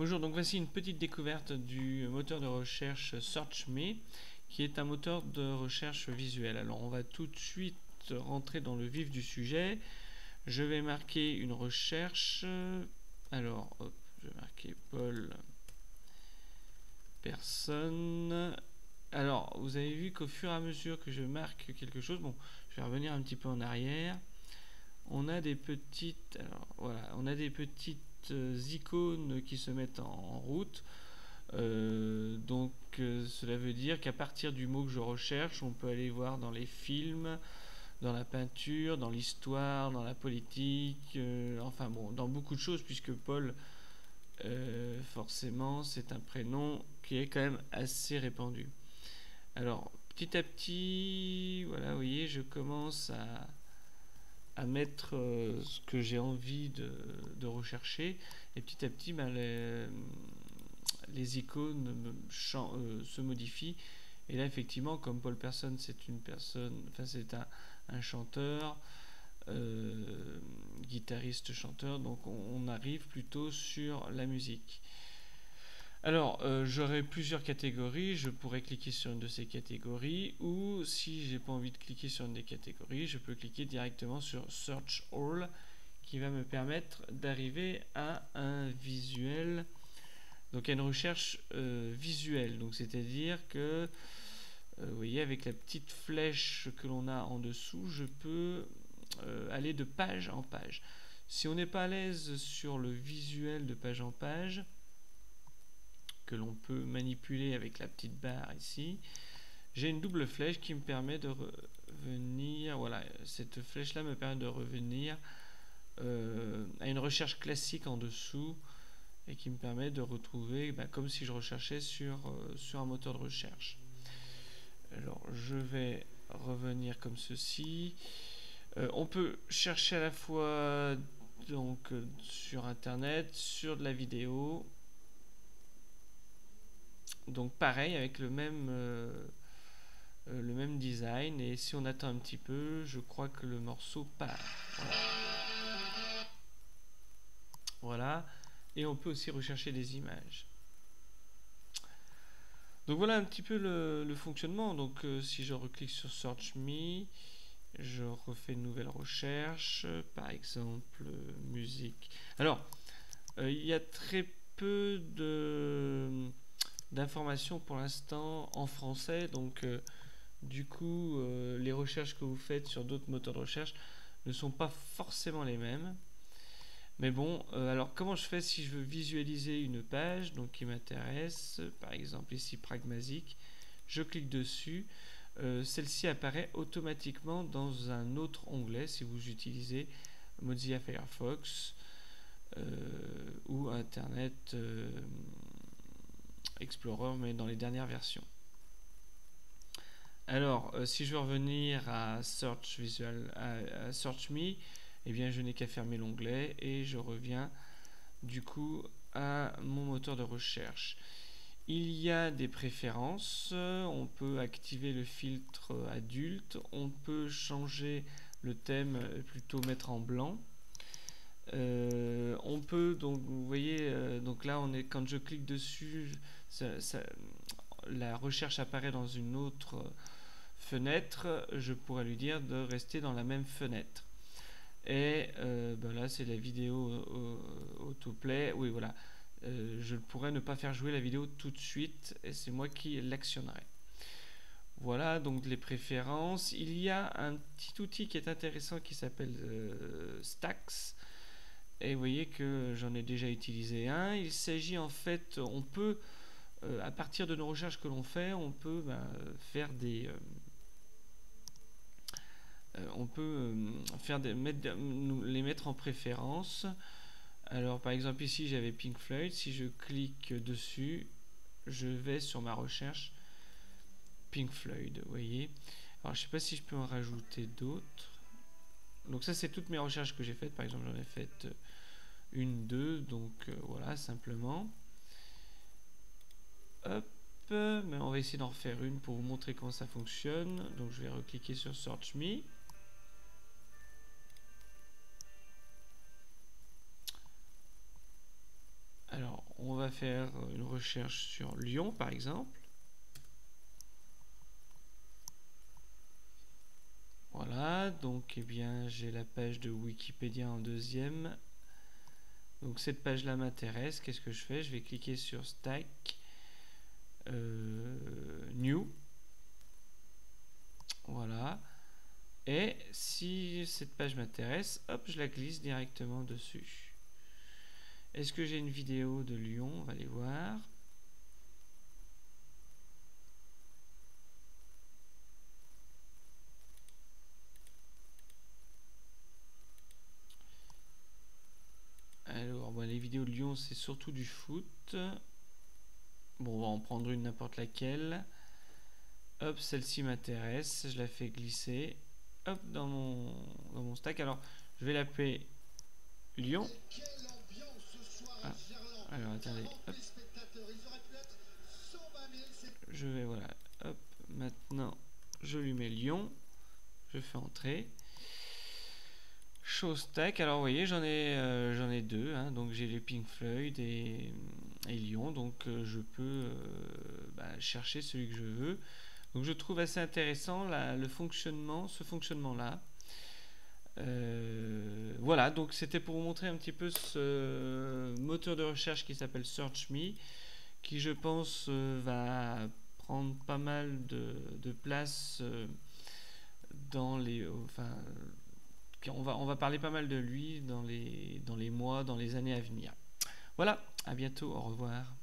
Bonjour, donc voici une petite découverte du moteur de recherche SearchMe, qui est un moteur de recherche visuel. Alors on va tout de suite rentrer dans le vif du sujet. Je vais marquer une recherche. Alors, hop, je vais marquer Paul Person. Alors, vous avez vu qu'au fur et à mesure que je marque quelque chose, bon, je vais revenir un petit peu en arrière. On a des petites, alors voilà, on a des petites icônes qui se mettent en route. Cela veut dire qu'à partir du mot que je recherche, on peut aller voir dans les films, dans la peinture, dans l'histoire, dans la politique, enfin bon, dans beaucoup de choses, puisque Paul, forcément, c'est un prénom qui est quand même assez répandu. Alors, petit à petit, voilà, vous voyez, je commence à mettre ce que j'ai envie de rechercher, et petit à petit, les icônes se modifient. Et là, effectivement, comme Paul Person, c'est une personne, enfin c'est un chanteur, guitariste chanteur, donc on arrive plutôt sur la musique. Alors, j'aurai plusieurs catégories, je pourrais cliquer sur une de ces catégories, ou si j'ai pas envie de cliquer sur une des catégories, je peux cliquer directement sur Search All, qui va me permettre d'arriver à un visuel, donc à une recherche visuelle. Donc c'est-à-dire que, vous voyez, avec la petite flèche que l'on a en dessous, je peux aller de page en page. Si on n'est pas à l'aise sur le visuel de page en page, que l'on peut manipuler avec la petite barre ici, j'ai une double flèche qui me permet de revenir, voilà, cette flèche là me permet de revenir à une recherche classique en dessous, et qui me permet de retrouver comme si je recherchais sur un moteur de recherche. Alors je vais revenir comme ceci. On peut chercher à la fois donc sur internet, sur de la vidéo, donc pareil avec le même design, et si on attend un petit peu, je crois que le morceau part. Voilà. Et on peut aussi rechercher des images. Donc voilà un petit peu le fonctionnement. Donc si je reclique sur Search Me, je refais une nouvelle recherche, par exemple musique. Alors il y a très peu d'informations pour l'instant en français, donc du coup les recherches que vous faites sur d'autres moteurs de recherche ne sont pas forcément les mêmes. Mais bon, alors comment je fais si je veux visualiser une page donc qui m'intéresse, par exemple ici Pragmatic, je clique dessus, celle-ci apparaît automatiquement dans un autre onglet si vous utilisez Mozilla Firefox ou Internet Explorer, mais dans les dernières versions. Alors, si je veux revenir à Search Me, eh bien je n'ai qu'à fermer l'onglet et je reviens du coup à mon moteur de recherche. Il y a des préférences, on peut activer le filtre adulte, on peut changer le thème, plutôt mettre en blanc. On peut, donc vous voyez, donc là quand je clique dessus, la recherche apparaît dans une autre fenêtre, je pourrais lui dire de rester dans la même fenêtre. Et là c'est la vidéo autoplay, oui voilà, je pourrais ne pas faire jouer la vidéo tout de suite et c'est moi qui l'actionnerai. Voilà donc les préférences. Il y a un petit outil qui est intéressant qui s'appelle Stacks, et vous voyez que j'en ai déjà utilisé un. Il s'agit en fait, on peut à partir de nos recherches que l'on fait, on peut faire des les mettre en préférence. Alors par exemple ici j'avais Pink Floyd, si je clique dessus, je vais sur ma recherche Pink Floyd, vous voyez. Alors je sais pas si je peux en rajouter d'autres. Donc ça c'est toutes mes recherches que j'ai faites, par exemple j'en ai fait une, deux, donc voilà simplement. Hop, mais on va essayer d'en refaire une pour vous montrer comment ça fonctionne. Donc je vais recliquer sur Search Me. Alors on va faire une recherche sur Lyon par exemple. Voilà, donc eh bien j'ai la page de Wikipédia en deuxième. Donc cette page là m'intéresse. Qu'est-ce que je fais? Je vais cliquer sur Stack New. Voilà. Et si cette page m'intéresse, hop, je la glisse directement dessus. Est-ce que j'ai une vidéo de Lyon? On va aller voir. Alors, bon, les vidéos de Lyon, c'est surtout du foot. Bon, on va en prendre une n'importe laquelle. Hop, celle-ci m'intéresse. Je la fais glisser. Hop, dans mon stack. Alors, je vais l'appeler Lyon. Ah, alors, attendez. Hop. Je vais, voilà. Hop, maintenant, je lui mets Lyon. Je fais entrer. Show stack. Alors, vous voyez, j'en ai deux. Hein, donc, j'ai les Pink Floyd et Lyon. Donc, je peux chercher celui que je veux. Donc, je trouve assez intéressant le fonctionnement, ce fonctionnement-là. Voilà, donc c'était pour vous montrer un petit peu ce moteur de recherche qui s'appelle SearchMe, qui je pense va prendre pas mal de place dans les... Enfin, on va parler pas mal de lui dans les mois, dans les années à venir. Voilà, à bientôt, au revoir.